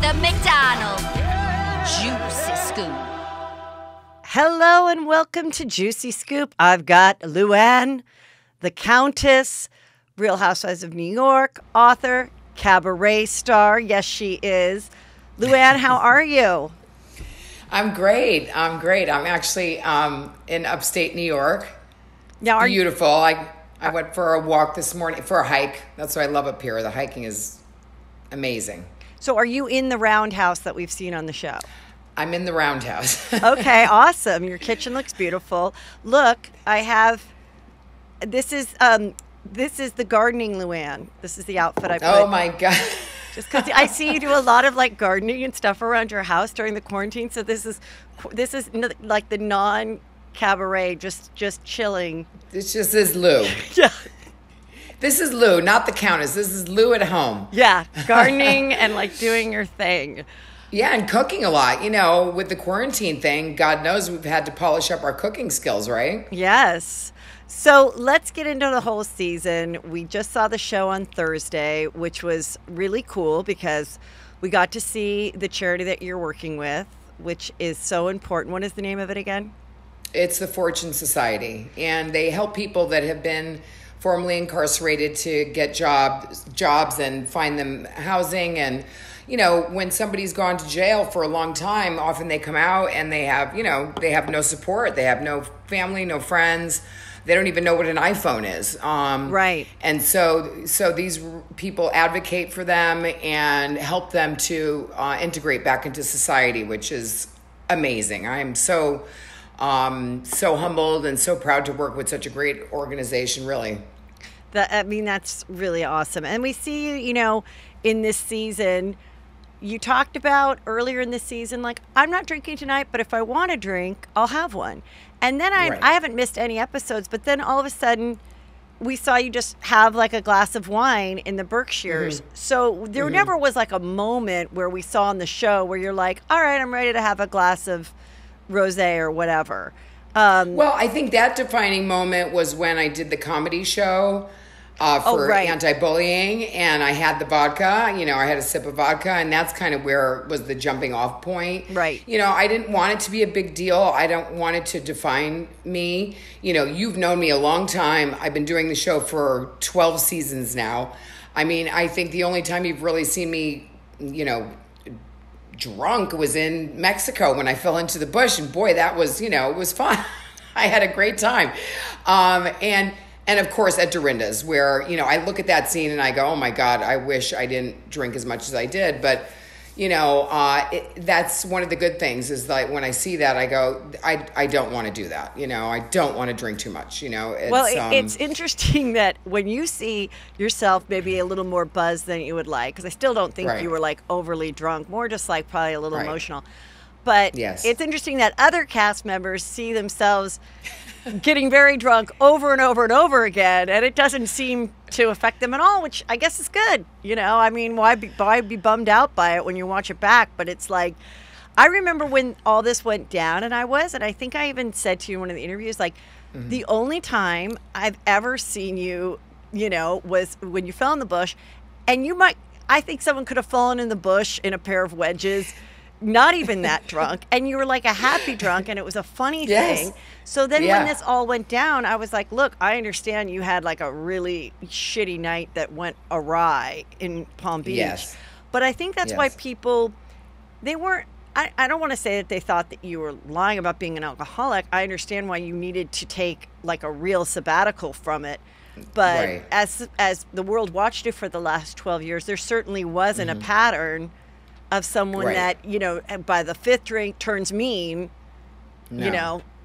Heather McDonald. Juicy Scoop. Hello and welcome to Juicy Scoop. I've got Luann, the Countess, Real Housewives of New York, author, cabaret star. Yes, she is. Luann, how are you? I'm great. I'm actually in upstate New York. Now, Beautiful. I went for a walk this morning, for a hike. That's what I love up here. The hiking is amazing. So are you in the roundhouse that we've seen on the show? I'm in the roundhouse. Okay, awesome. Your kitchen looks beautiful. Look, this is the gardening Luann. This is the outfit I put. Oh my God. Just because I see you do a lot of like gardening and stuff around your house during the quarantine. So this is like the non-cabaret, just chilling. This just is Lou. Yeah. This is Lou, not the Countess. This is Lou at home. Yeah, gardening and like doing your thing. Yeah, and cooking a lot. You know, with the quarantine thing, God knows we've had to polish up our cooking skills, right? Yes. So let's get into the whole season. We just saw the show on Thursday, which was really cool because we got to see the charity that you're working with, which is so important. What is the name of it again? It's the Fortune Society, and they help people that have been formerly incarcerated to get jobs and find them housing. And, you know, when somebody's gone to jail for a long time, often they come out and they have no support. They have no family, no friends. They don't even know what an iPhone is. Right. And so these people advocate for them and help them to integrate back into society, which is amazing. I am so humbled and so proud to work with such a great organization, really. That's really awesome. And we see you, in this season, you talked about earlier in the season, like, I'm not drinking tonight, but if I want a drink, I'll have one. And then I haven't missed any episodes, but then all of a sudden we saw you just have like a glass of wine in the Berkshires. Mm-hmm. So there never was like a moment where we saw on the show where you're like, all right, I'm ready to have a glass of rosé or whatever. Well, I think that defining moment was when I did the comedy show for anti-bullying, and I had the vodka. I had a sip of vodka, and that's kind of where was the jumping off point. Right. I didn't want it to be a big deal. I don't want it to define me. You've known me a long time. I've been doing the show for 12 seasons now. I mean, I think the only time you've really seen me, drunk was in Mexico when I fell into the bush, and boy, that was, it was fun. I had a great time. And of course at Dorinda's, where, I look at that scene and I go, oh my God, I wish I didn't drink as much as I did. But, that's one of the good things is like when I see that, I go, I don't want to do that. I don't want to drink too much, It's interesting that when you see yourself maybe a little more buzzed than you would like, because I still don't think you were like overly drunk, more just like probably a little emotional. But It's interesting that other cast members see themselves getting very drunk over and over and over again, and it doesn't seem to affect them at all, which I guess is good. I mean, why be bummed out by it when you watch it back? But it's like, I remember when all this went down, and I think I even said to you in one of the interviews, like, the only time I've ever seen you, was when you fell in the bush, and I think someone could have fallen in the bush in a pair of wedges, not even that drunk, and you were like a happy drunk, and it was a funny thing. So then when this all went down, I was like, look, I understand you had like a really shitty night that went awry in Palm Beach. But I think that's why people, they weren't, I don't want to say that they thought that you were lying about being an alcoholic. I understand why you needed to take like a real sabbatical from it. But as the world watched you for the last 12 years, there certainly wasn't a pattern of someone that, by the fifth drink turns mean,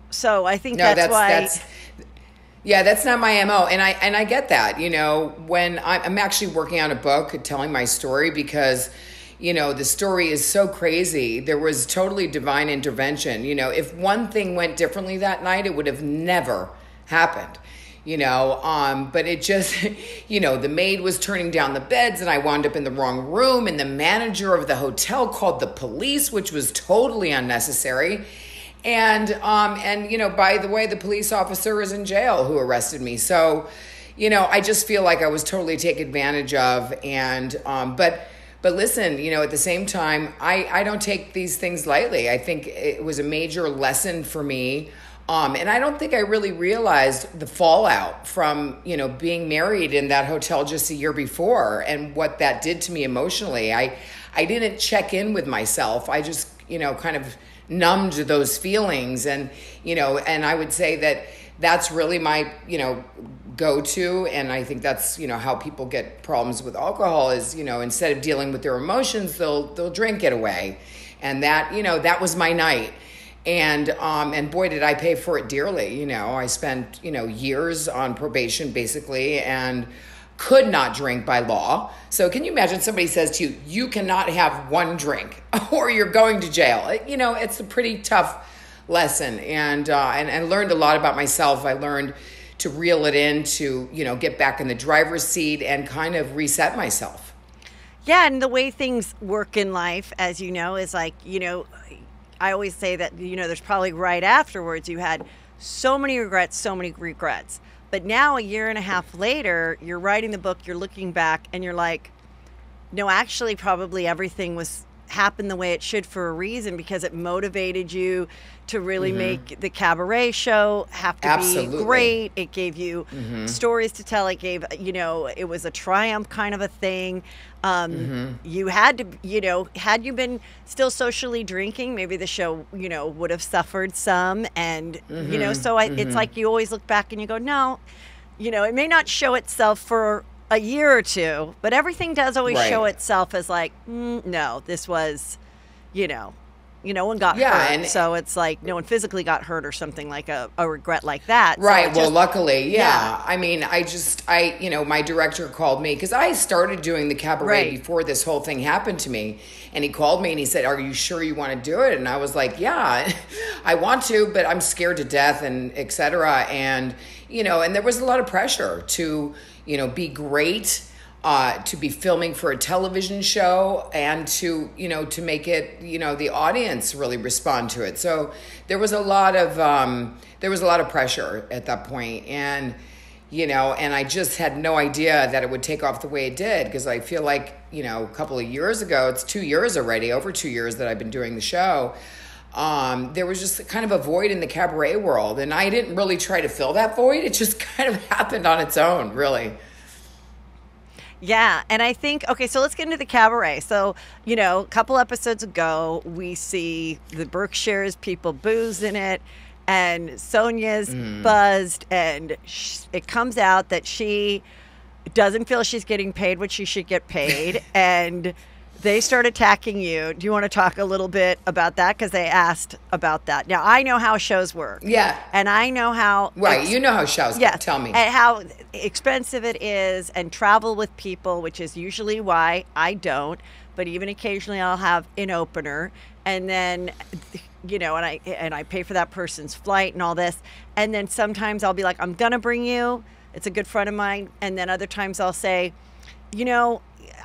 So I think that's why. That's not my MO. And I get that, when I'm actually working on a book telling my story because, the story is so crazy. There was totally divine intervention. If one thing went differently that night, it would have never happened. But it just, the maid was turning down the beds and I wound up in the wrong room, and the manager of the hotel called the police, which was totally unnecessary. And by the way, the police officer is in jail who arrested me. So, I just feel like I was totally taken advantage of. And, but But listen, at the same time, I don't take these things lightly. I think it was a major lesson for me. And I don't think I really realized the fallout from, being married in that hotel just a year before and what that did to me emotionally. I didn't check in with myself. I just, kind of numbed those feelings. And, and I would say that that's really my, go-to. And I think that's, how people get problems with alcohol is, instead of dealing with their emotions, they'll drink it away. And that, that was my night. And boy, did I pay for it dearly. I spent, years on probation basically and could not drink by law. So can you imagine somebody says to you, you cannot have one drink or you're going to jail? It's a pretty tough lesson. And learned a lot about myself. I learned to reel it in, to, get back in the driver's seat and kind of reset myself. Yeah. And the way things work in life, as you know, is like, I always say that, there's probably right afterwards you had so many regrets. But now a year and a half later, you're writing the book, you're looking back and you're like, no, actually probably everything happened the way it should for a reason, because it motivated you to really make the cabaret show have to be great. It gave you stories to tell. It gave, it was a triumph kind of a thing. You had to, had you been still socially drinking, maybe the show, would have suffered some. And, so it's like you always look back and you go, no, it may not show itself for a year or two, but everything does always show itself as like, no, this was, no one got hurt. And so it's like no one physically got hurt or something like a regret like that. Right. So well, luckily, I mean, my director called me because I started doing the cabaret before this whole thing happened to me. And he called me and he said, are you sure you want to do it? And I was like, yeah, I want to, but I'm scared to death and et cetera. And, and there was a lot of pressure to, be great, to be filming for a television show and to, to make it, the audience really respond to it. So there was a lot of pressure at that point. And, and I just had no idea that it would take off the way it did. Because I feel like, a couple of years ago, it's 2 years already, over 2 years that I've been doing the show. There was just kind of a void in the cabaret world. And I didn't really try to fill that void. It just kind of happened on its own, really. Yeah. And I think, okay, so let's get into the cabaret. So, a couple episodes ago, we see the Berkshires, people boozing it, and Sonia's buzzed, and it comes out that she doesn't feel she's getting paid what she should get paid, and they start attacking you. Do you want to talk a little bit about that? Because they asked about that. Now, I know how shows work. Yeah. And I know how... Right, you know how shows work. Tell me. And how expensive it is, and travel with people, which is usually why I don't. But even occasionally I'll have an opener. And then, and I pay for that person's flight and all this. And then sometimes I'll be like, I'm going to bring you. It's a good friend of mine. And then other times I'll say,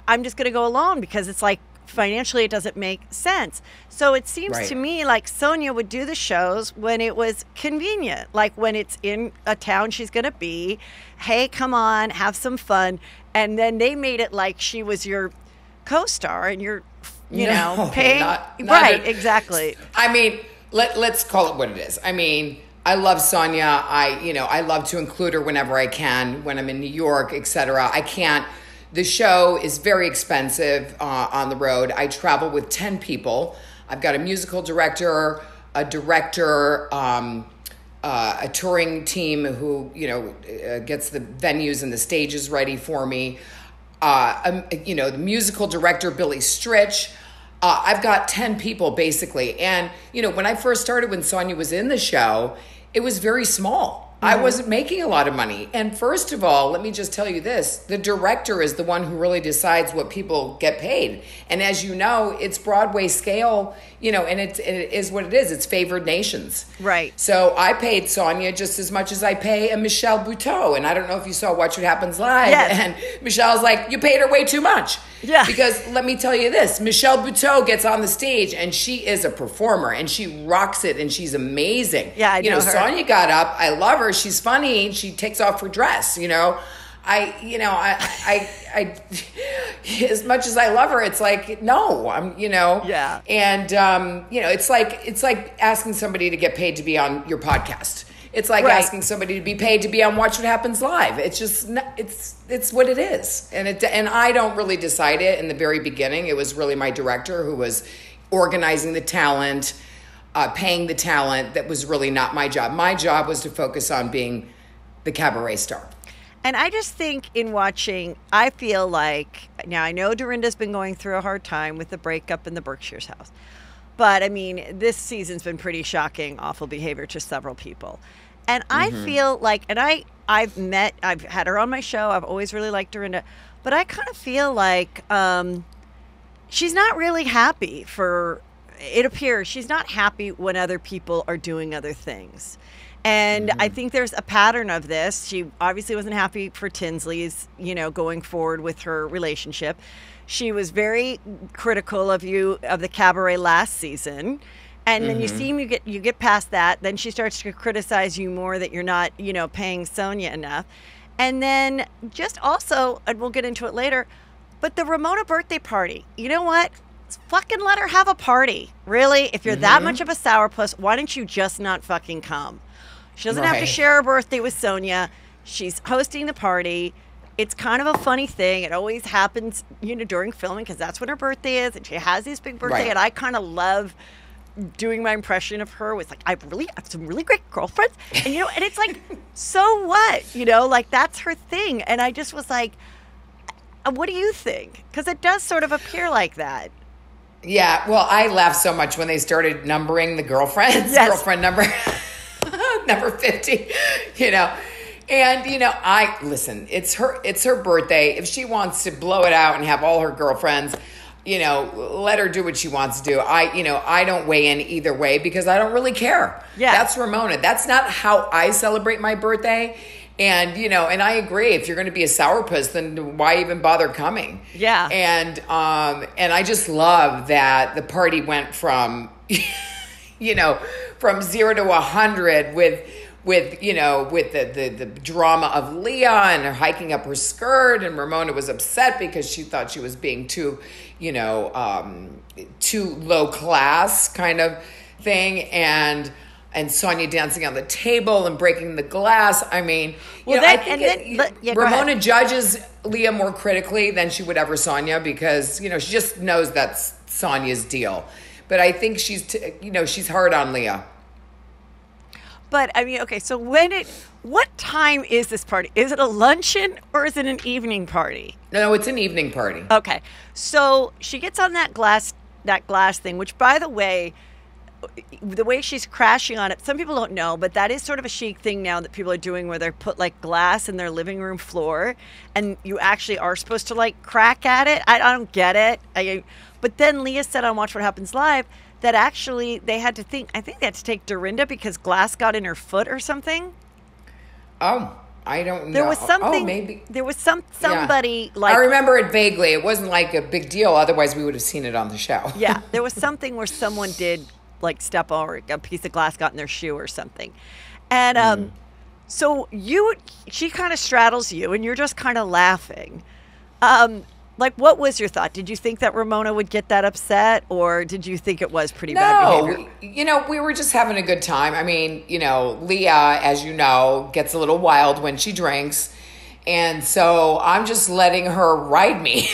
I'm just going to go alone because it's like financially it doesn't make sense. So it seems to me like Sonia would do the shows when it was convenient, like when it's in a town she's going to be. Hey, come on, have some fun. And then they made it like she was your co-star and you're, paying. Not exactly. I mean, let's call it what it is. I mean, I love Sonia. I love to include her whenever I can, when I'm in New York, etc. I can't. The show is very expensive on the road. I travel with 10 people. I've got a musical director, a director, a touring team who, gets the venues and the stages ready for me. The musical director, Billy Stritch. I've got 10 people basically. And, when I first started, when Sonia was in the show, it was very small. I wasn't making a lot of money. And first of all, let me just tell you this. The director is the one who really decides what people get paid. And as you know, it's Broadway scale, and it is what it is. It's favored nations. Right. So I paid Sonia just as much as I pay a Michelle Buteau. And I don't know if you saw Watch What Happens Live. Yes. And Michelle's like, you paid her way too much. Yeah. Because let me tell you this. Michelle Buteau gets on the stage and she is a performer and she rocks it and she's amazing. Yeah, I know her. Sonia got up. I love her. She's funny. She takes off her dress, I as much as I love her, it's like, no, Yeah. And, it's like asking somebody to get paid to be on your podcast. It's like asking somebody to be paid to be on Watch What Happens Live. It's just, it's what it is. And I don't really decide it in the very beginning. It was really my director who was organizing the talent, paying the talent. That was really not my job. My job was to focus on being the cabaret star. And I just think in watching, I feel like, now I know Dorinda's been going through a hard time with the breakup in the Berkshire's house. But I mean, this season's been pretty shocking, awful behavior to several people. And I feel like, and I've had her on my show. I've always really liked Dorinda. But I kind of feel like she's not really happy it appears she's not happy when other people are doing other things. And I think there's a pattern of this. She obviously wasn't happy for Tinsley's, going forward with her relationship. She was very critical of the cabaret last season. And then you get past that. Then she starts to criticize you more that you're not, paying Sonia enough. And then just also, and we'll get into it later, but the Ramona birthday party, you know what? Fucking let her have a party. Really? If you're that much of a sourpuss, why don't you just not fucking come? She doesn't have to share her birthday with Sonia. She's hosting the party. It's kind of a funny thing. It always happens, during filming because that's when her birthday is. And she has these big birthday. And I kind of love doing my impression of her with I have some really great girlfriends. And, and it's like, so what? That's her thing. And I just was like, what do you think? Because it does sort of appear like that. Yeah. Well, I laughed so much when they started numbering the girlfriends. Yes. Girlfriend number. Number 50, and listen, it's her birthday. If she wants to blow it out and have all her girlfriends, let her do what she wants to do. I don't weigh in either way because I don't really care. Yeah. That's Ramona. That's not how I celebrate my birthday. And, and I agree, if you're going to be a sourpuss, then why even bother coming? Yeah. And I just love that the party went from, from 0 to 100 with the drama of Leah and her hiking up her skirt, and Ramona was upset because she thought she was being too low class kind of thing, and Sonia dancing on the table and breaking the glass. I mean, Ramona judges Leah more critically than she would ever Sonia because she just knows that's Sonia's deal. But I think she's hard on Leah. But I mean, okay, so what time is this party? Is it a luncheon or is it an evening party? No, it's an evening party. Okay. So she gets on that glass thing, which, by the way she's crashing on it, some people don't know, but that is sort of a chic thing now that people are doing where they put glass in their living room floor and you actually are supposed to crack at it. I don't get it. But then Leah said on Watch What Happens Live that actually they had to take Dorinda because glass got in her foot or something. Oh, I don't know. There was something. Oh, maybe. There was somebody I remember it vaguely. It wasn't a big deal. Otherwise, we would have seen it on the show. Yeah, there was something where someone did step over, a piece of glass got in their shoe or something. And so she kind of straddles you and you're just kind of laughing. What was your thought? Did you think that Ramona would get that upset, or did you think it was pretty bad behavior? We were just having a good time. I mean, Leah, as you know, gets a little wild when she drinks. And so I'm just letting her ride me.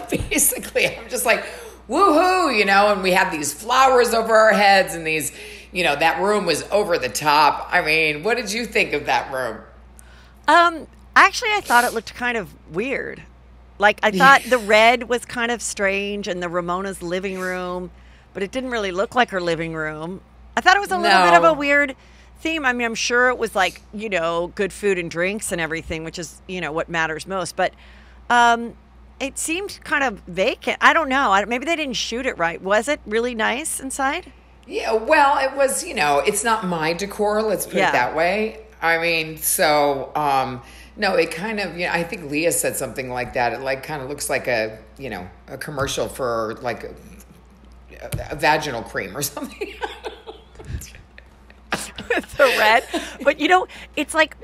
Basically, I'm just like, woohoo, and we had these flowers over our heads and these, that room was over the top. I mean, what did you think of that room? Actually, I thought it looked kind of weird. I thought the red was kind of strange and the Ramona's living room, but it didn't really look like her living room. I thought it was a little bit of a weird theme. I mean, I'm sure it was good food and drinks and everything, which is, what matters most. But it seemed kind of vacant. I don't know. Maybe they didn't shoot it right. Was it really nice inside? Yeah, well, it was, it's not my decor, let's put it that way. I mean, so, no, it kind of, I think Leah said something like that. It kind of looks like a commercial for a vaginal cream or something. the red. But, it's like,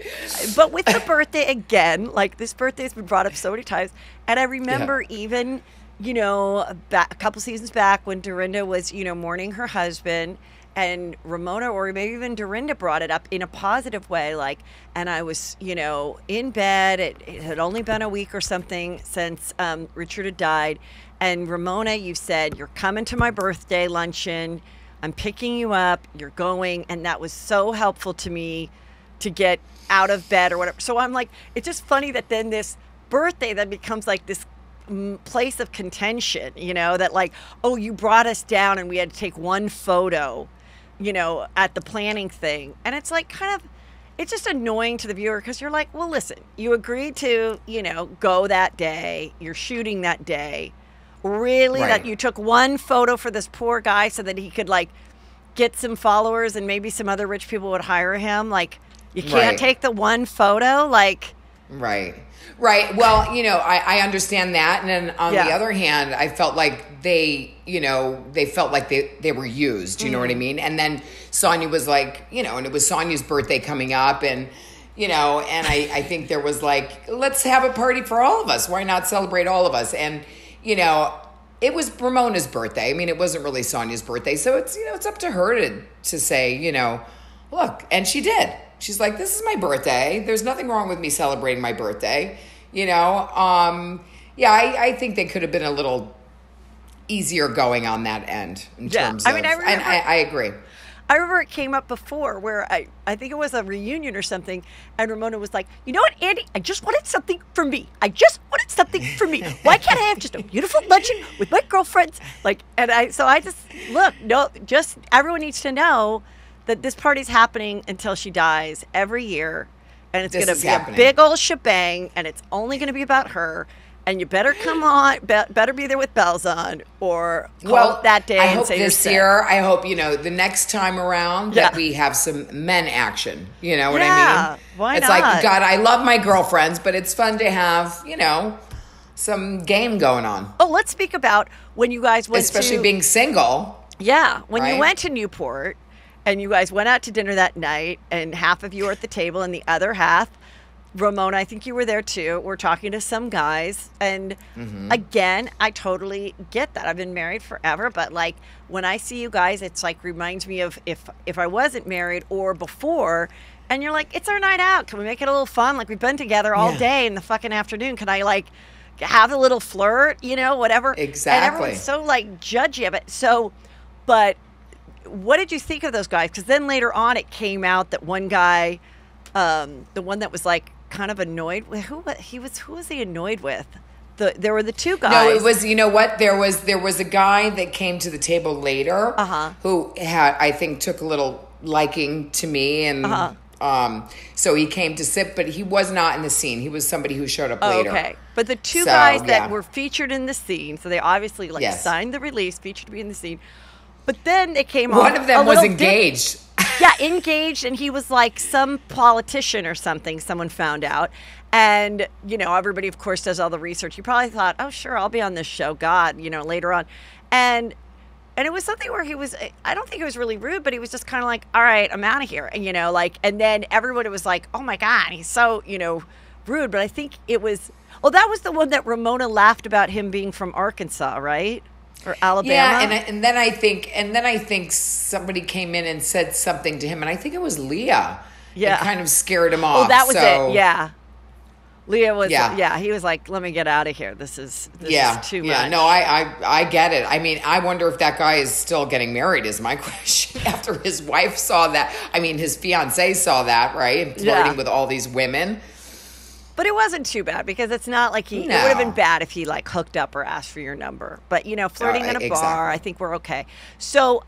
but with the birthday again, like this birthday has been brought up so many times. And I remember even, a couple seasons back when Dorinda was, mourning her husband, and Ramona or maybe even Dorinda brought it up in a positive way, and I was, in bed. It had only been a week or something since Richard had died. And Ramona, you said, you're coming to my birthday luncheon. I'm picking you up. You're going. And that was so helpful to me to get out of bed or whatever. So I'm like, it's just funny that then this birthday then becomes like this place of contention, that like, oh, you brought us down and we had to take one photo, at the planning thing. And it's like it's just annoying to the viewer because you're like, well, listen, you agreed to, go that day. You're shooting that day. Really? Right. That you took one photo for this poor guy so that he could like get some followers and maybe some other rich people would hire him? Like, you can't take the one photo? Like... Right. Well, I understand that. And then on the other hand, I felt like they felt like they were used, you know what I mean? And then Sonia was like, and it was Sonia's birthday coming up and, and I think there was like, let's have a party for all of us. Why not celebrate all of us? And, it was Ramona's birthday. I mean, it wasn't really Sonia's birthday. So it's, it's up to her to say, look, and she did. She's like, this is my birthday. There's nothing wrong with me celebrating my birthday. I think they could have been a little easier going on that end in terms of, I agree. I remember it came up before where I think it was a reunion or something, and Ramona was like, you know what, Andy, I just wanted something for me. Why can't I have just a beautiful luncheon with my girlfriends? Everyone needs to know that this party's happening until she dies every year, and it's going to be a big old shebang, and it's only going to be about her. And you better come on, better be there with bells on, or call it that day and say you're sick. I hope the next time around that we have some men action. You know what I mean? Why it's not? It's like, God, I love my girlfriends, but it's fun to have some game going on. Oh, let's speak about when you guys went, especially being single. Yeah, when you went to Newport. And you guys went out to dinner that night, and half of you were at the table, and the other half, Ramona, I think you were there too, we're talking to some guys. And again, I totally get that. I've been married forever, but like when I see you guys, it's like reminds me of if I wasn't married or before, and you're like, it's our night out. Can we make it a little fun? Like, we've been together all day in the fucking afternoon. Can I like have a little flirt, whatever? Exactly. And everyone's so like judgy of it. So, but what did you think of those guys? Because then later on it came out that one guy, the one that was like kind of annoyed with who was he annoyed with? There were the two guys. No, it was, there was a guy that came to the table later who I think took a little liking to me, and so he came to sit, but he was not in the scene. He was somebody who showed up later. Okay, but the two guys that were featured in the scene, so they obviously signed the release, featured to be in the scene. But then it came on. One of them was engaged. Engaged, and he was like some politician or something, someone found out. And, everybody, of course, does all the research. You probably thought, oh, sure, I'll be on this show, God, later on. And it was something where he was, I don't think it was really rude, but he was just kind of like, all right, I'm out of here. And, and then everybody was like, oh, my God, he's so, rude. But I think it was, that was the one that Ramona laughed about him being from Arkansas, right? Or Alabama. Yeah, and then I think somebody came in and said something to him, and I think it was Leah. Yeah, it kind of scared him off. Oh, that was it. Yeah, Leah was. Yeah, he was like, "Let me get out of here. This is too much." Yeah, no, I get it. I mean, I wonder if that guy is still getting married. Is my question. After his wife saw that, I mean, his fiance saw that, right? And flirting with all these women. But it wasn't too bad because it's not like it would have been bad if he like hooked up or asked for your number. But, flirting in a bar, I think we're okay. So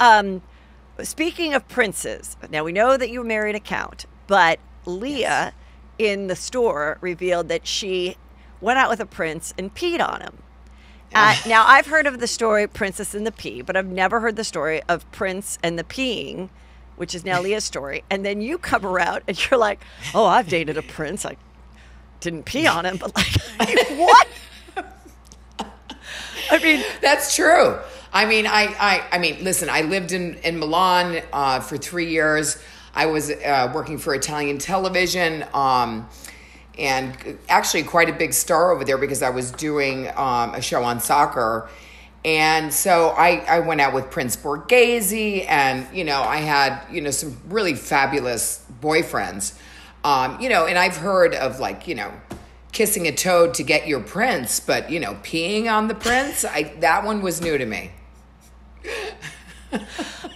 speaking of princes, now we know that you married a count, but Leah in the store revealed that she went out with a prince and peed on him. Now, I've heard of the story Princess and the Pea, but I've never heard the story of Prince and the Peeing, which is now Leah's story. And then you come around and you're like, oh, I've dated a prince. I didn't pee on him, but like, what? I mean, that's true. I mean, I mean, listen, I lived in Milan for 3 years. I was working for Italian television, and actually quite a big star over there because I was doing a show on soccer. And so I went out with Prince Borghese, and, I had, some really fabulous boyfriends, and I've heard of kissing a toad to get your prince, but, peeing on the prince, that one was new to me.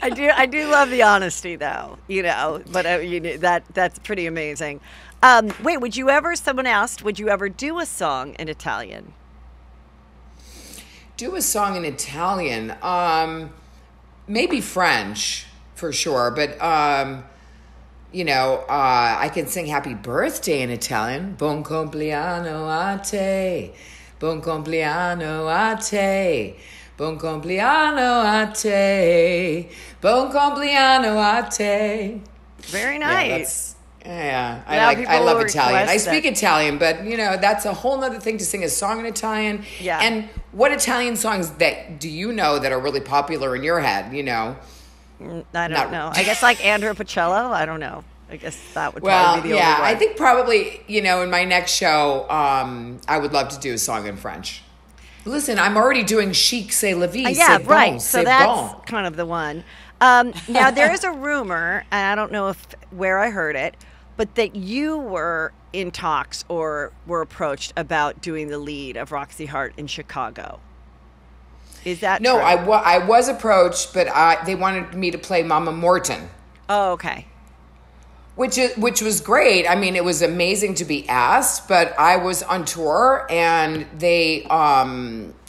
I do love the honesty though, but that's pretty amazing. Wait, someone asked, would you ever do a song in Italian? Do a song in Italian, maybe French for sure, but I can sing Happy Birthday in Italian. Buon compleanno a te, buon compleanno a te, buon compleanno a te, buon compleanno a te. Very nice. I love Italian. I speak Italian, but that's a whole nother thing to sing a song in Italian. Yeah. And what Italian songs do you know that are really popular in your head? I don't know. I guess like Andrea Bocello. I don't know. I guess that would probably be the only one. I think probably in my next show, I would love to do a song in French. Listen, I'm already doing Chic C'est la vie. Yeah, right. So that's kind of the one. Now there is a rumor, and I don't know where I heard it, but that you were in talks or were approached about doing the lead of Roxy Hart in Chicago. Is that true? No, I was approached, but they wanted me to play Mama Morton. Oh, okay. Which was great. I mean, it was amazing to be asked, but I was on tour, and they,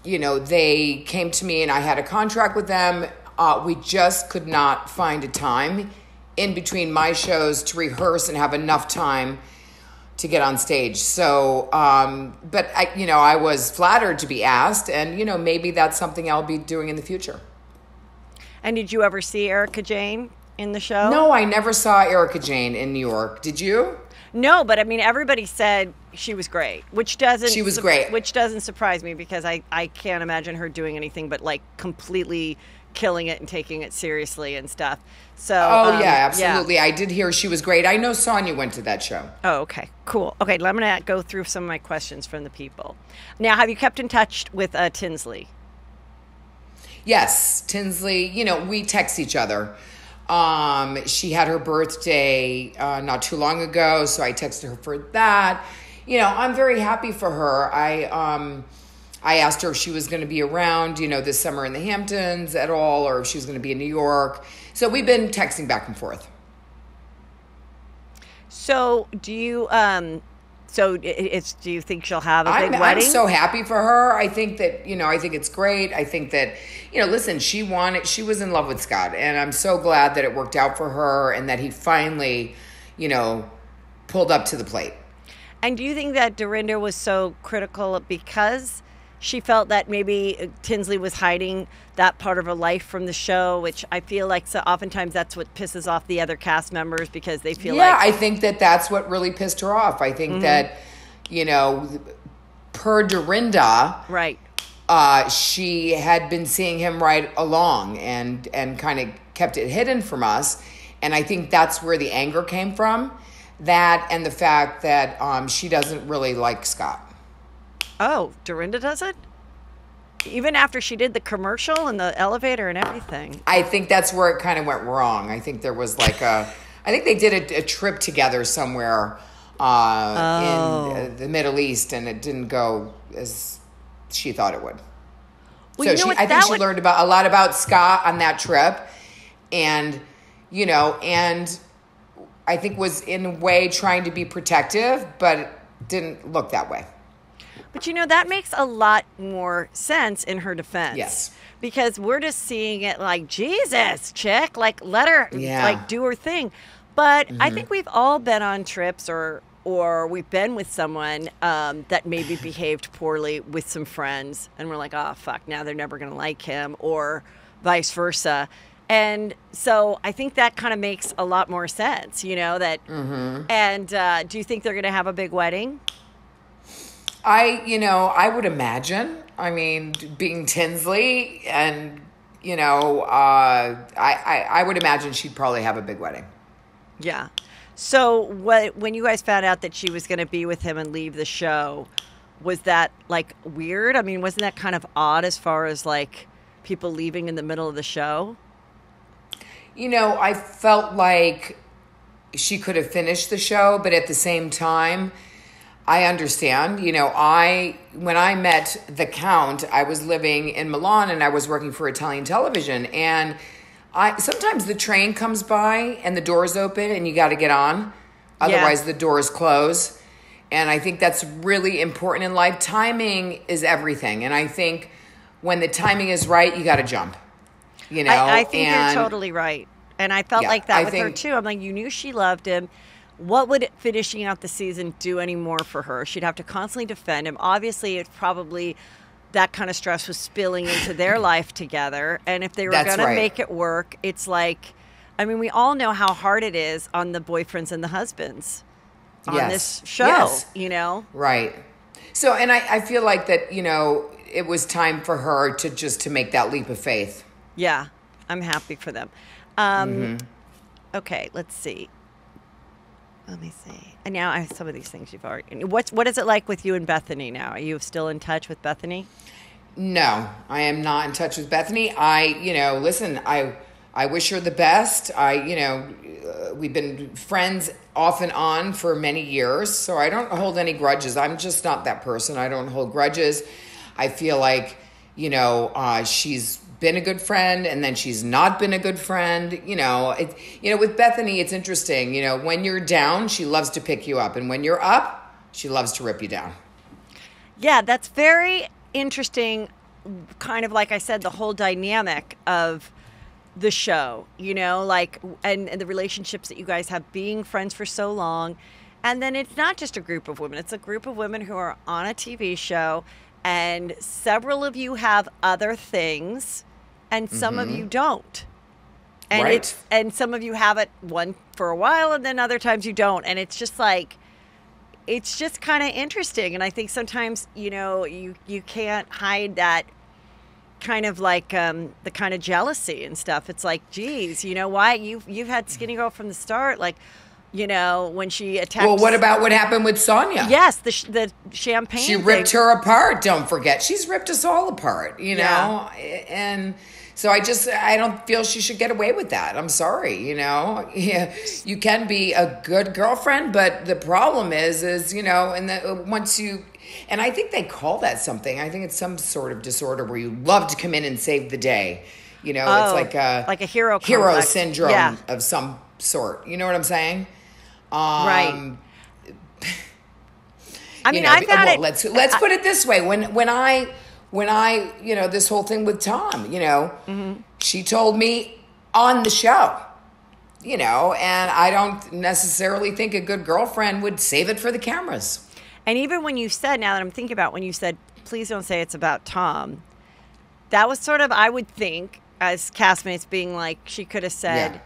they came to me, and I had a contract with them. We just could not find a time in between my shows to rehearse and have enough time to get on stage. So, but I was flattered to be asked, and, maybe that's something I'll be doing in the future. And did you ever see Erika Jane in the show? No, I never saw Erika Jane in New York. Did you? No, but I mean, everybody said she was great, She was great. Which doesn't surprise me because I can't imagine her doing anything but completely killing it and taking it seriously and stuff. So absolutely. Yeah. I did hear she was great. I know Sonia went to that show. Oh, okay, cool. Okay, I'm gonna go through some of my questions from the people. Now, have you kept in touch with Tinsley? Yes, Tinsley. We text each other. She had her birthday not too long ago, so I texted her for that. I'm very happy for her. I asked her if she was going to be around, this summer in the Hamptons at all, or if she was going to be in New York. So we've been texting back and forth. So do you, do you think she'll have a big wedding? I'm so happy for her. I think that, I think it's great. I think that, listen, she was in love with Scott, and I'm so glad that it worked out for her and that he finally, pulled up to the plate. And do you think that Dorinda was so critical because she felt that maybe Tinsley was hiding that part of her life from the show, which I feel like so oftentimes that's what pisses off the other cast members because they feel like... Yeah, I think that's what really pissed her off. I think that, per Dorinda... Right. She had been seeing him right along and kind of kept it hidden from us. And I think that's where the anger came from. That and the fact that she doesn't really like Scott. Oh, Dorinda doesn't? Even after she did the commercial and the elevator and everything. I think that's where it kind of went wrong. I think there was I think they did a trip together somewhere in the Middle East, and it didn't go as she thought it would. Well, so I think she learned a lot about Scott on that trip, and and I think was in a way trying to be protective, but it didn't look that way. But that makes a lot more sense in her defense. Yes. Because we're just seeing it like, Jesus, chick, let her do her thing. But I think we've all been on trips or we've been with someone that maybe behaved poorly with some friends, and we're like, oh, fuck, now they're never going to like him, or vice versa. And so I think that kind of makes a lot more sense, that. And do you think they're going to have a big wedding? I would imagine. I mean, being Tinsley, and I would imagine she'd probably have a big wedding. Yeah. So when you guys found out that she was going to be with him and leave the show, was that like weird? I mean, wasn't that kind of odd as far as like people leaving in the middle of the show? You know, I felt like she could have finished the show, but at the same time, I understand. You know, when I met the Count, I was living in Milan and I was working for Italian television, and sometimes the train comes by and the doors open and you got to get on. Otherwise, the doors close. And I think that's really important in life. Timing is everything. And I think when the timing is right, you got to jump. You know, I think you're totally right. And I felt like that with her too. I'm like, you knew she loved him. What would finishing out the season do anymore for her? She'd have to constantly defend him. Obviously, it's probably that kind of stress was spilling into their life together. And if they were going to make it work, it's like, I mean, we all know how hard it is on the boyfriends and the husbands on this show, you know? Right. So, and I feel like that, you know, it was time for her to make that leap of faith. Yeah, I'm happy for them. Okay, let's see. Let me see. And now I have some of these things you've already. What is it like with you and Bethenny now? Are you still in touch with Bethenny? No, I am not in touch with Bethenny. Listen, I wish her the best. We've been friends off and on for many years, so I don't hold any grudges. I'm just not that person. I don't hold grudges. I feel like, she's been a good friend and then she's not been a good friend. With Bethenny, it's interesting. When you're down, she loves to pick you up. And when you're up, she loves to rip you down. Yeah, that's very interesting. Kind of like I said, the whole dynamic of the show, and the relationships that you guys have being friends for so long. And then it's not just a group of women. It's a group of women who are on a TV show. And several of you have other things, and some of you don't. And and some of you have it one for a while, and then other times you don't. And it's just like, it's just kind of interesting. And I think sometimes, you can't hide that kind of like the kind of jealousy and stuff. It's like, geez, why you've had Skinny Girl from the start, like. When she attacked. Well, what about what happened with Sonia? Yes, the champagne. She ripped her apart. Don't forget, she's ripped us all apart. And so I don't feel she should get away with that. I'm sorry. You can be a good girlfriend, but the problem is once you. And I think they call that something. I think it's some sort of disorder where you love to come in and save the day. It's like a hero syndrome of some sort. You know what I'm saying? Right. I mean, I found it. Let's put it this way. When I this whole thing with Tom, she told me on the show, and I don't necessarily think a good girlfriend would save it for the cameras. And even when you said, now that I'm thinking about when you said, please don't say it's about Tom, that was sort of, I would think, as castmates being like, she could have said,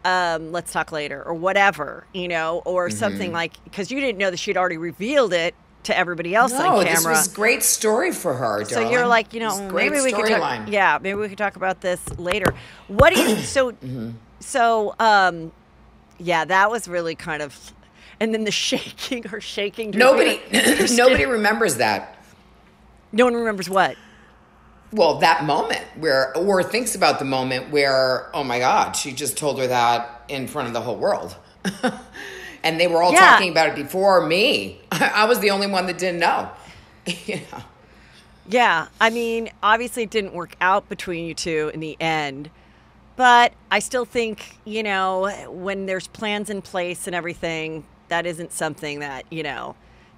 let's talk later or whatever, or something like, because you didn't know that she'd already revealed it to everybody else on camera. This was a great story for her, darling. So you're like, maybe we could talk, maybe we could talk about this later. What do you, that was really kind of, and then her shaking. Nobody remembers that. No one remembers what? Well, that moment or thinks about the moment where, oh my God, she just told her that in front of the whole world. And they were all talking about it before me. I was the only one that didn't know. Yeah. I mean, obviously it didn't work out between you two in the end. But I still think, when there's plans in place and everything, that isn't something that, you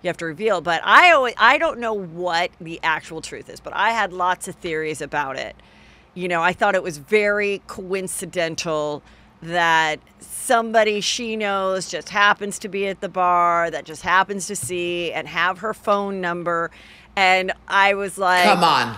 have to reveal. But I don't know what the actual truth is, but I had lots of theories about it. I thought it was very coincidental that somebody she knows just happens to be at the bar, that just happens to see and have her phone number. And I was like, come on.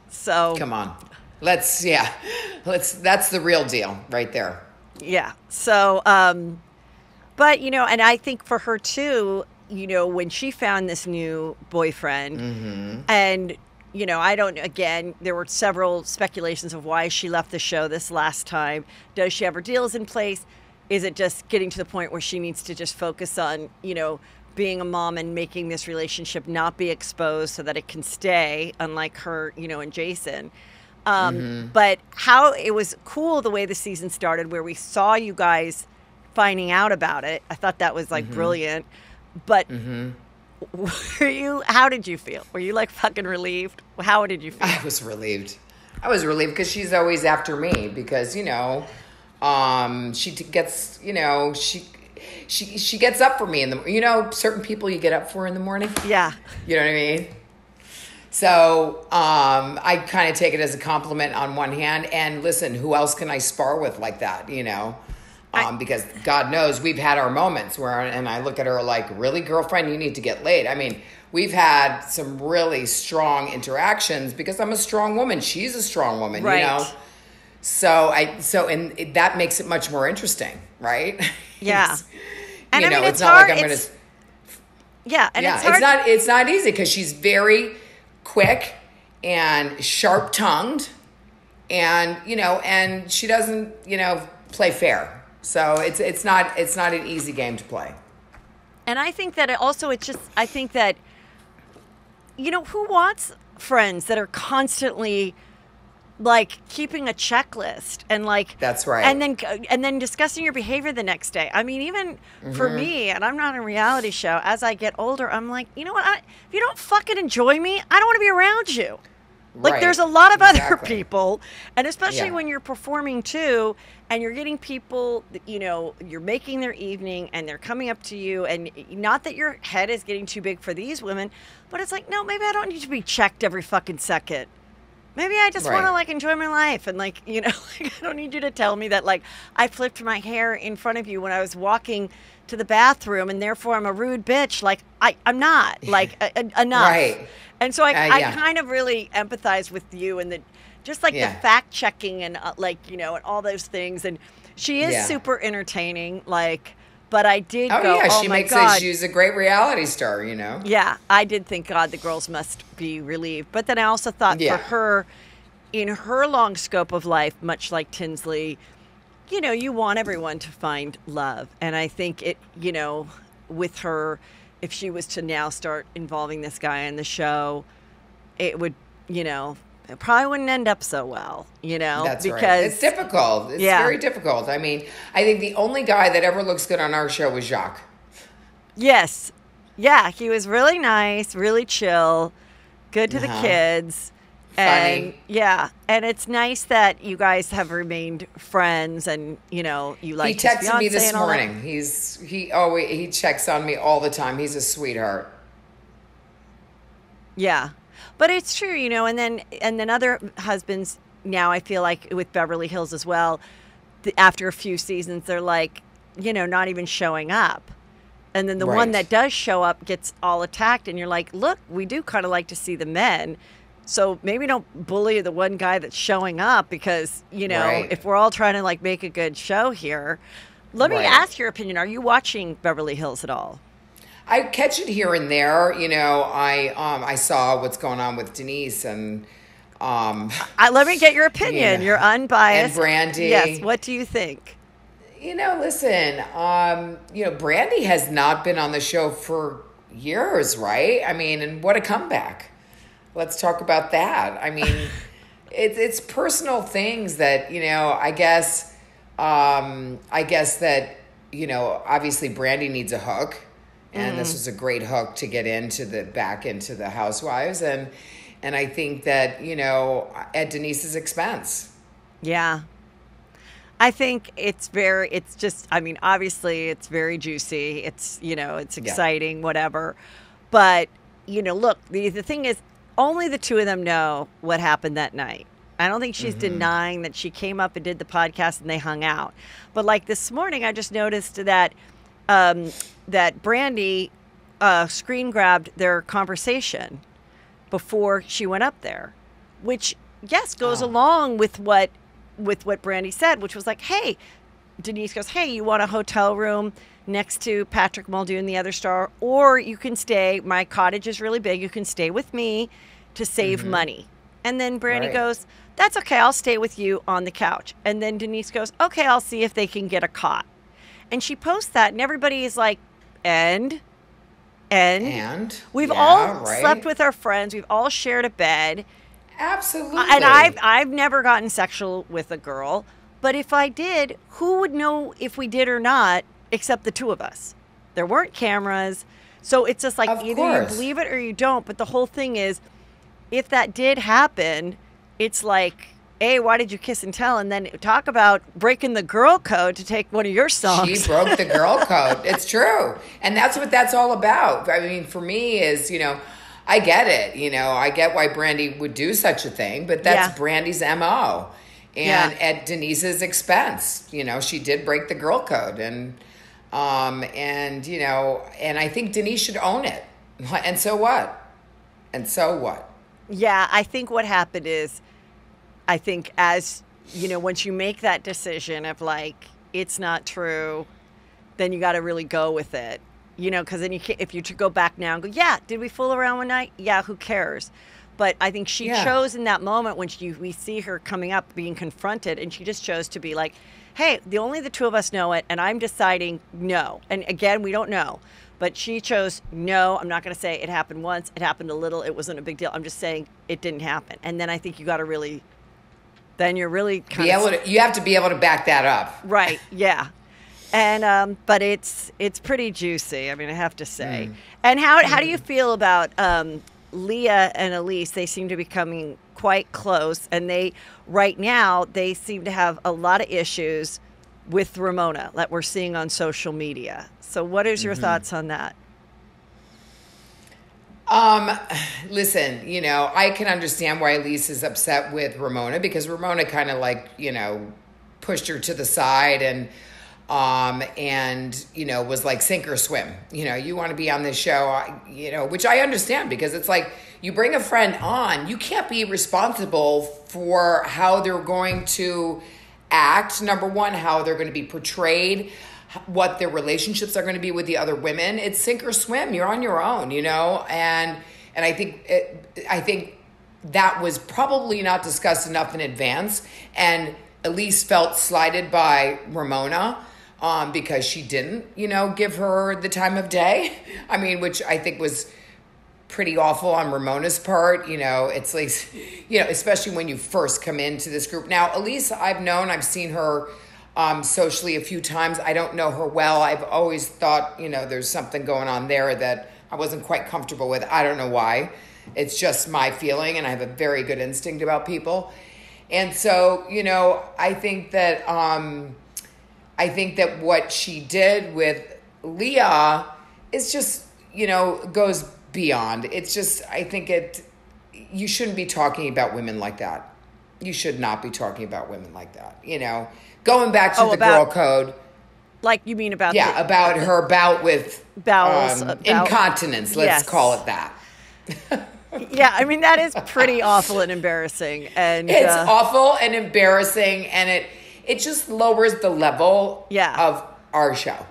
So come on. That's the real deal right there. Yeah. So, but, and I think for her too, when she found this new boyfriend and, you know, I don't, again, there were several speculations of why she left the show this last time. Does she have her deals in place? Is it just getting to the point where she needs to just focus on, you know, being a mom and making this relationship not be exposed so that it can stay, unlike her, you know, and Jason. But how it was cool the way the season started, where we saw you guys finding out about it. I thought that was like brilliant. But how did you feel? Were you like fucking relieved? How did you feel? I was relieved. Because she's always after me, because, you know, she gets, you know, she gets up for me in the, you know, certain people you get up for in the morning. Yeah. You know what I mean? So I kind of take it as a compliment on one hand. And listen, who else can I spar with like that, you know? Because God knows we've had our moments where, and I look at her like, really, girlfriend, you need to get laid. I mean, we've had some really strong interactions because I'm a strong woman. She's a strong woman, right. You know? And that makes it much more interesting, right? Yeah. And you know, I mean, it's not hard. Like I'm going to. Yeah. And it's hard. It's not easy because she's very quick and sharp tongued, and, you know, and she doesn't, you know, play fair. So it's not an easy game to play. And I think that I think that, you know, who wants friends that are constantly like keeping a checklist and like, that's right. And then discussing your behavior the next day. I mean, even for me, and I'm not in a reality show, as I get older, I'm like, you know what? If you don't fucking enjoy me, I don't want to be around you. Like, right. There's a lot of other people, and especially when you're performing too, and you're getting people, you know, you're making their evening, and they're coming up to you, and not that your head is getting too big for these women, but it's like, no, maybe I don't need to be checked every fucking second. Maybe I just want to, like, enjoy my life, and, like, you know, like, I don't need you to tell me that, like, I flipped my hair in front of you when I was walking to the bathroom, and therefore I'm a rude bitch. Like, I'm not. Like, enough. Right. And so I kind of really empathize with you, and just like the fact checking and like, you know, and all those things. And she is super entertaining. Like, but I did she makes it. She's a great reality star, you know. Yeah, I did think, God, the girls must be relieved. But then I also thought for her, in her long scope of life, much like Tinsley, you know, you want everyone to find love. And I think it, you know, with her, if she was to now start involving this guy in the show, it would, you know, it probably wouldn't end up so well, you know. That's because right. It's difficult. It's very difficult. I mean, I think the only guy that ever looks good on our show was Jacques. Yes. Yeah, he was really nice, really chill, good to the kids. Funny. And and it's nice that you guys have remained friends, and you know, you like. He texted me this morning. He checks on me all the time. He's a sweetheart. Yeah, but it's true, you know. And then other husbands now, I feel like with Beverly Hills as well, after a few seasons, they're like, you know, not even showing up. And then the one that does show up gets all attacked, and you're like, look, we do kind of like to see the men. So maybe don't bully the one guy that's showing up, because, you know, if we're all trying to like make a good show here. Let me ask your opinion. Are you watching Beverly Hills at all? I catch it here and there. You know, I saw what's going on with Denise and let me get your opinion. You're unbiased. And Brandi. Yes. What do you think? You know, listen, you know, Brandi has not been on the show for years, right? I mean, and what a comeback. Let's talk about that. I mean, it's personal things that, you know, I guess that, you know, obviously Brandi needs a hook, and this was a great hook to get back into the Housewives, and I think that, you know, at Denise's expense. Yeah. I think I mean, obviously it's very juicy. It's, you know, it's exciting, whatever. But, you know, look, the thing is, only the two of them know what happened that night. I don't think she's denying that she came up and did the podcast and they hung out. But like this morning, I just noticed that that Brandi screen grabbed their conversation before she went up there, which goes along with what Brandi said, which was like, hey, Denise goes, hey, you want a hotel room next to Patrick Muldoon, the other star, or you can stay, my cottage is really big, you can stay with me to save money. And then Brandi goes, that's okay, I'll stay with you on the couch. And then Denise goes, okay, I'll see if they can get a cot. And she posts that, and everybody is like, and we've all slept with our friends. We've all shared a bed. Absolutely. And I've never gotten sexual with a girl. But if I did, who would know if we did or not except the two of us? There weren't cameras. So it's just like either you believe it or you don't. But the whole thing is, if that did happen, it's like, A, why did you kiss and tell? And then talk about breaking the girl code to take one of your songs. She broke the girl code. It's true. And that's what that's all about. I mean, for me is, I get it. I get why Brandi would do such a thing, but that's Brandi's MO. And at Denise's expense, she did break the girl code. And I think Denise should own it. And so what? Yeah, I think what happened is, I think as, once you make that decision of like, it's not true, then you got to really go with it, because then if you go back now and go, yeah, did we fool around one night? Yeah, who cares? But I think she chose in that moment when we see her coming up being confronted, and she just chose to be like, hey, only the two of us know it, and I'm deciding no. And again, we don't know. But she chose, no, I'm not going to say it happened once, it happened a little, it wasn't a big deal. I'm just saying it didn't happen. And then I think you got to really... Then you're really kind of... You have to be able to back that up. Right, yeah. And but it's pretty juicy, I mean, I have to say. And how do you feel about Leah and Elise? They seem to be becoming quite close, and right now they seem to have a lot of issues with Ramona that we're seeing on social media. So what is your thoughts on that? Listen, I can understand why Elise is upset with Ramona, because Ramona kind of pushed her to the side and was like sink or swim. You want to be on this show, which I understand, because it's like you bring a friend on, you can't be responsible for how they're going to act. Number one, how they're going to be portrayed, what their relationships are going to be with the other women. It's sink or swim. You're on your own, and I think that was probably not discussed enough in advance. And Elise felt slighted by Ramona because she didn't, give her the time of day. I mean, which I think was pretty awful on Ramona's part. It's like, especially when you first come into this group. Now, Elise, I've seen her socially a few times. I don't know her well. I've always thought, there's something going on there that I wasn't quite comfortable with. I don't know why. It's just my feeling, and I have a very good instinct about people. And so, I think that what she did with Leah is just, goes beyond. It's just, I think you shouldn't be talking about women like that. You should not be talking about women like that, Going back to the girl code. Like you mean about... Yeah, about her bout with bowels, incontinence, let's call it that. Yeah, I mean, that is pretty awful and embarrassing. And it's awful and embarrassing, and it just lowers the level of our show.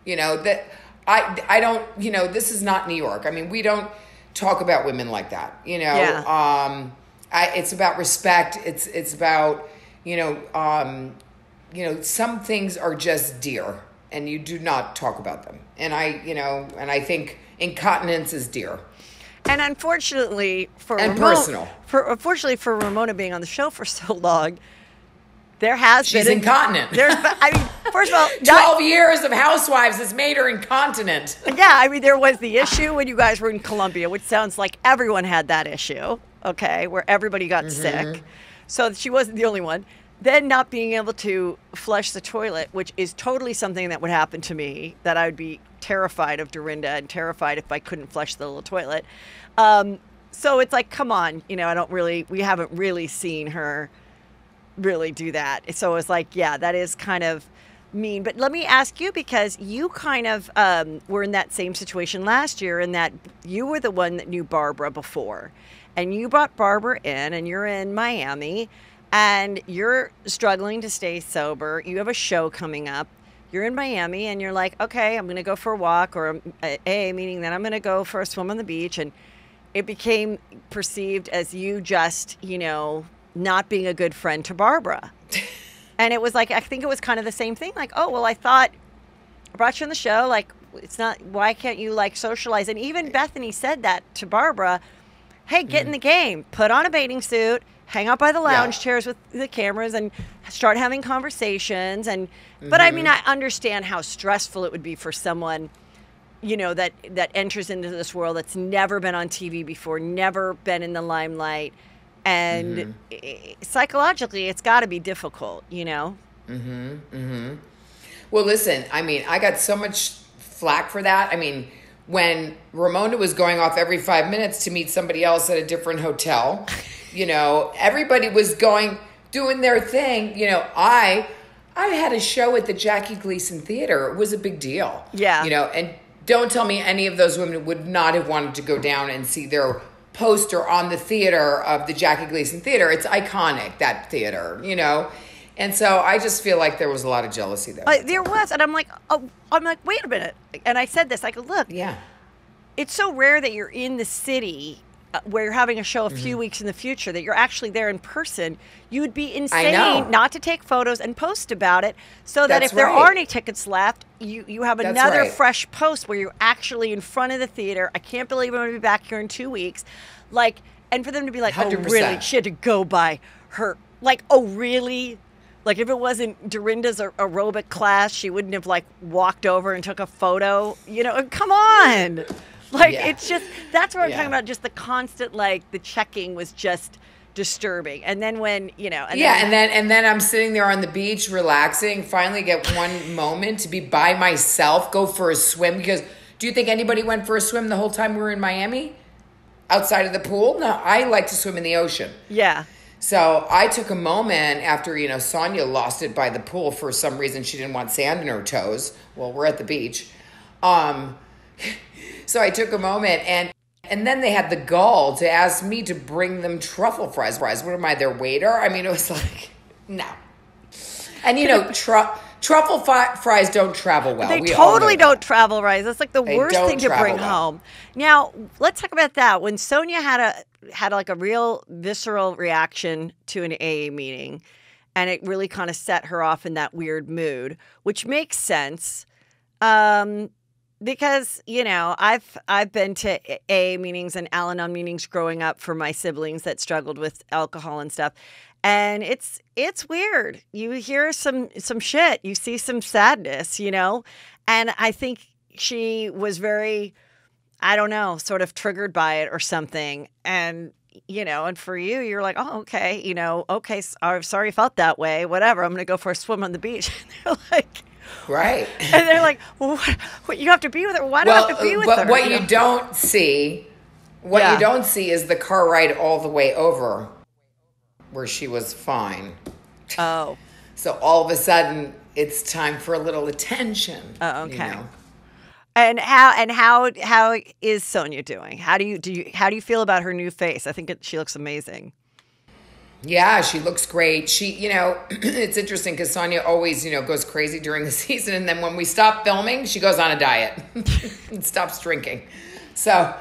That I don't, this is not New York. I mean, we don't talk about women like that, it's about respect. It's about, some things are just dear, and you do not talk about them. And I think incontinence is dear. And unfortunately for unfortunately for Ramona being on the show for so long, there has she's incontinent. First of all, 12 years of Housewives has made her incontinent. Yeah, I mean, there was the issue when you guys were in Colombia, which sounds like everyone had that issue. Okay, where everybody got sick, so she wasn't the only one. Then not being able to flush the toilet, which is totally something that would happen to me, that I would be terrified of Dorinda and terrified if I couldn't flush the little toilet. So it's like, come on, we haven't really seen her really do that. So it's like, yeah, that is kind of mean. But let me ask you, because you kind of were in that same situation last year, in that you were the one that knew Barbara before. And you brought Barbara in, and you're in Miami, and you're struggling to stay sober. You have a show coming up. You're in Miami, and you're like, okay, I'm going to go for a walk, or meaning that I'm going to go for a swim on the beach. And it became perceived as you just, not being a good friend to Barbara. And it was like, I think it was kind of the same thing. Like, oh, well, I thought I brought you on the show. Like, it's not, why can't you like socialize? And even Bethenny said that to Barbara. Hey, get in the game, put on a bathing suit, hang out by the lounge chairs with the cameras and start having conversations. And, but I mean, I understand how stressful it would be for someone, that enters into this world that's never been on TV before, never been in the limelight. And psychologically, it's got to be difficult, Well, listen, I mean, I got so much flack for that. I mean, when Ramona was going off every 5 minutes to meet somebody else at a different hotel, everybody was doing their thing. I had a show at the Jackie Gleason Theater. It was a big deal. Yeah. And don't tell me any of those women would not have wanted to go down and see their poster on the theater of the Jackie Gleason Theater. It's iconic, that theater, And so I just feel like there was a lot of jealousy there. There was. And I'm like, wait a minute. And I said this, look, it's so rare that you're in the city where you're having a show a few weeks in the future, that you're actually there in person. You would be insane not to take photos and post about it, so that if there are any tickets left, you have another fresh post where you're actually in front of the theater. I can't believe I'm going to be back here in 2 weeks. And for them to be like, 100%. Oh, really? She had to go by her. Like, oh, really? Like, if it wasn't Dorinda's aerobic class, she wouldn't have, walked over and took a photo. Come on. It's just, that's what I'm talking about. Just the constant, the checking was just disturbing. And then when, and then I'm sitting there on the beach relaxing, finally get one moment to be by myself, go for a swim. Because do you think anybody went for a swim the whole time we were in Miami? Outside of the pool? No, I like to swim in the ocean. Yeah. So I took a moment after, Sonia lost it by the pool for some reason. She didn't want sand in her toes. Well, we're at the beach. So I took a moment, and then they had the gall to ask me to bring them truffle fries. What am I, their waiter? I mean, it was like, no. And, truffle fries don't travel well. They totally don't travel right. That's the worst thing to bring home. Now, let's talk about that. When Sonia had a real visceral reaction to an AA meeting, and it really kind of set her off in that weird mood, which makes sense. Because, I've been to AA meetings and Al-Anon meetings growing up for my siblings that struggled with alcohol and stuff. And it's weird. You hear some shit. You see some sadness, And I think she was very, I don't know, sort of triggered by it or something. And, and for you, you're like, oh, okay, okay, sorry you felt that way. Whatever. I'm going to go for a swim on the beach. And they're like... Right. And they're like, well, what, you have to be with her. Why do I have to be with her? But what you don't see, you don't see is the car ride all the way over where she was fine. Oh. So all of a sudden it's time for a little attention. Oh, okay. And how is Sonia doing? How do you feel about her new face? I think she looks amazing. Yeah, she looks great. She, it's interesting because Sonia always, goes crazy during the season. And then when we stop filming, she goes on a diet and stops drinking. So,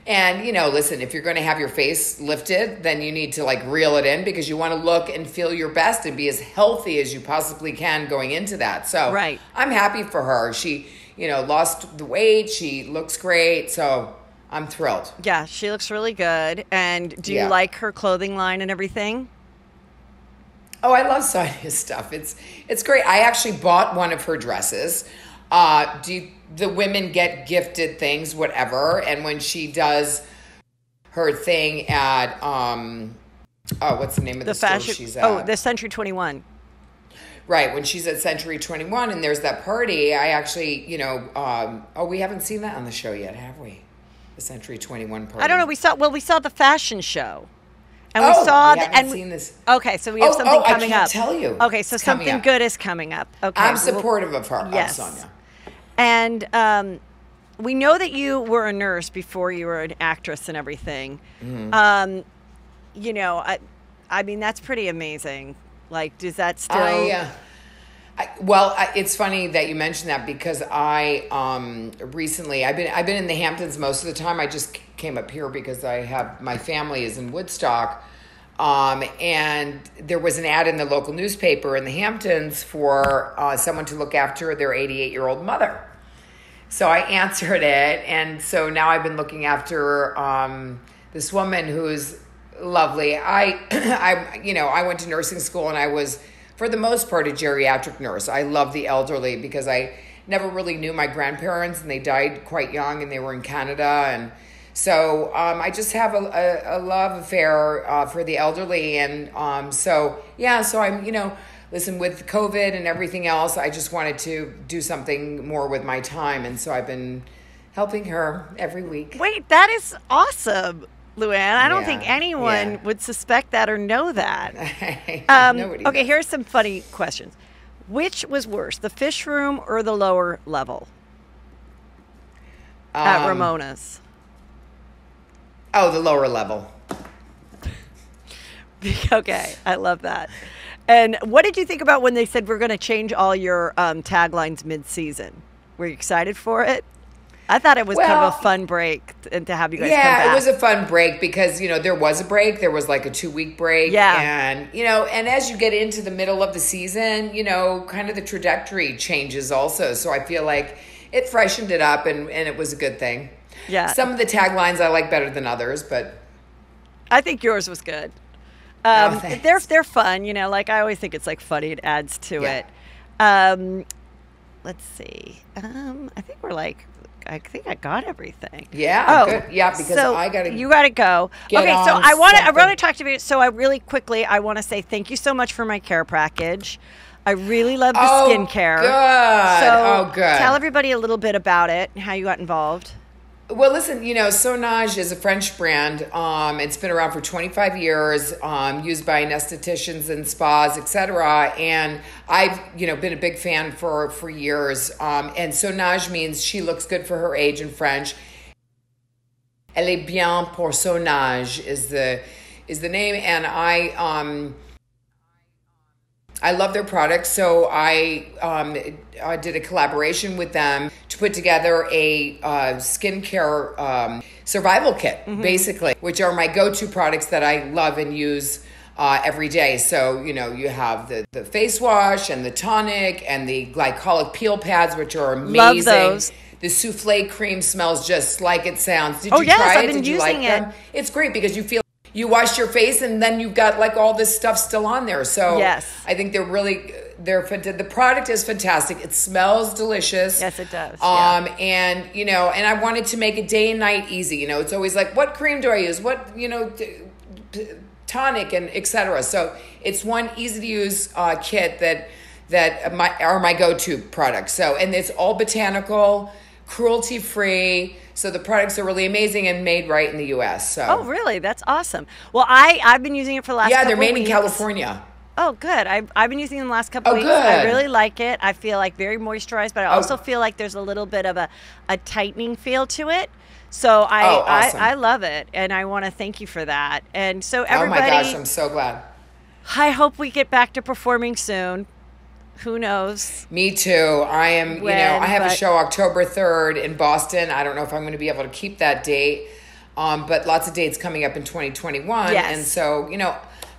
and, listen, if you're going to have your face lifted, then you need to reel it in because you want to look and feel your best and be as healthy as you possibly can going into that. So right. I'm happy for her. She, lost the weight. She looks great. So I'm thrilled. Yeah, she looks really good. And do you like her clothing line and everything? Oh, I love Sonia's stuff. It's great. I actually bought one of her dresses. The women get gifted things, whatever. And when she does her thing at what's the name of the store she's at? Oh, the Century 21. Right, when she's at Century 21 and there's that party, I actually, we haven't seen that on the show yet, have we? The Century 21 party. I don't know. We saw the fashion show. And we saw we haven't seen this. Okay, so we have something coming up. I can't tell you. Okay, so something good is coming up. Okay. I'm supportive of her, yes. of Sonia. And we know that you were a nurse before you were an actress and everything. Mm-hmm. I mean, that's pretty amazing. Does that still... it's funny that you mentioned that because I recently I've been in the Hamptons most of the time. I just came up here because my family is in Woodstock. And there was an ad in the local newspaper in the Hamptons for someone to look after their 88-year-old mother. So I answered it, and so now I've been looking after this woman who's lovely. I went to nursing school, and I was, for the most part, a geriatric nurse. I love the elderly because I never really knew my grandparents, and they died quite young, and they were in Canada, and so I just have a love affair for the elderly, and so I'm, listen, with COVID and everything else, I just wanted to do something more with my time, and so I've been helping her every week. Wait, that is awesome, Luann. I don't think anyone would suspect that or know that. Okay, here's some funny questions. Which was worse, the fish room or the lower level at Ramona's? Oh, the lower level. Okay, I love that. And what did you think about when they said we're going to change all your taglines mid-season? Were you excited for it? I thought it was kind of a fun break and to have you guys come back. Yeah, it was a fun break because, there was a break. There was like a 2-week break. Yeah. And, and as you get into the middle of the season, kind of the trajectory changes also. So I feel like it freshened it up and it was a good thing. Yeah. Some of the taglines I like better than others, but I think yours was good. They're fun, like I always think it's like funny. It adds to it. Let's see. I think I got everything. Yeah. Good. Yeah, because you gotta go. Okay, so I want to talk to you. So I want to say thank you so much for my care package. I really love the skincare. Good. Good. Tell everybody a little bit about it and how you got involved. Well, listen, Sonage is a French brand. It's been around for 25 years, used by anestheticians and spas, etc. And I've, been a big fan for years. And Sonage means she looks good for her age in French. Elle est bien pour son âge is the name. And I love their products, so I did a collaboration with them to put together a skincare survival kit, basically, which are my go-to products that I love and use every day. So, you have the face wash and the tonic and the glycolic peel pads, which are amazing. Love those. The souffle cream smells just like it sounds. Did you yes, try I've it? been Did you using like them? It's great because you wash your face and then you've got like all this stuff still on there. So yes. I think the product is fantastic. It smells delicious. Yes, it does. And and I wanted to make it day and night easy. It's always like, what cream do I use? What, tonic and etc. So it's one easy to use kit that are my go-to products. So, and it's all botanical, cruelty-free. So the products are really amazing and made right in the U.S. So. Oh, really? That's awesome. Well, I've been using it for the last couple of weeks. Yeah, they're made in California. Oh, good. I've been using it in the last couple of weeks. Good. I really like it. I feel like very moisturized, but I also feel like there's a little bit of a tightening feel to it. So awesome. I love it, and I want to thank you for that. And so everybody. Oh my gosh, I'm so glad. I hope we get back to performing soon. Who knows? Me too. I am, I have a show October 3rd in Boston. I don't know if I'm going to be able to keep that date, but lots of dates coming up in 2021. Yes. And so,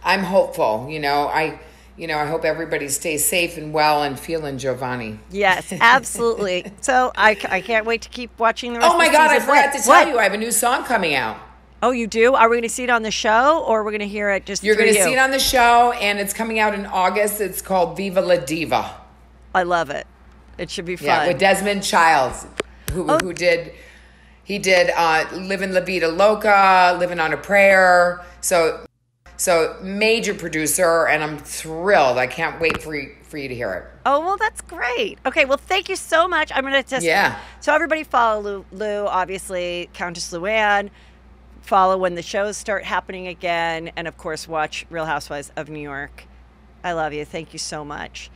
I'm hopeful. I hope everybody stays safe and well and feeling Giovanni. Yes, absolutely. So I can't wait to keep watching the rest of the season. Oh my God, I forgot to tell you, I have a new song coming out. Oh, you do? Are we going to see it on the show, or are we going to hear it just You're going to see it on the show, and it's coming out in August. It's called Viva La Diva. I love it. It should be fun. Yeah, with Desmond Childs, who did Living La Vida Loca, Living on a Prayer. So major producer, and I'm thrilled. I can't wait for you to hear it. Oh, well, that's great. Okay, well, thank you so much. I'm going to just... Yeah. So everybody follow Lou, obviously, Countess Luann. Follow when the shows start happening again. And, of course, watch Real Housewives of New York. I love you. Thank you so much.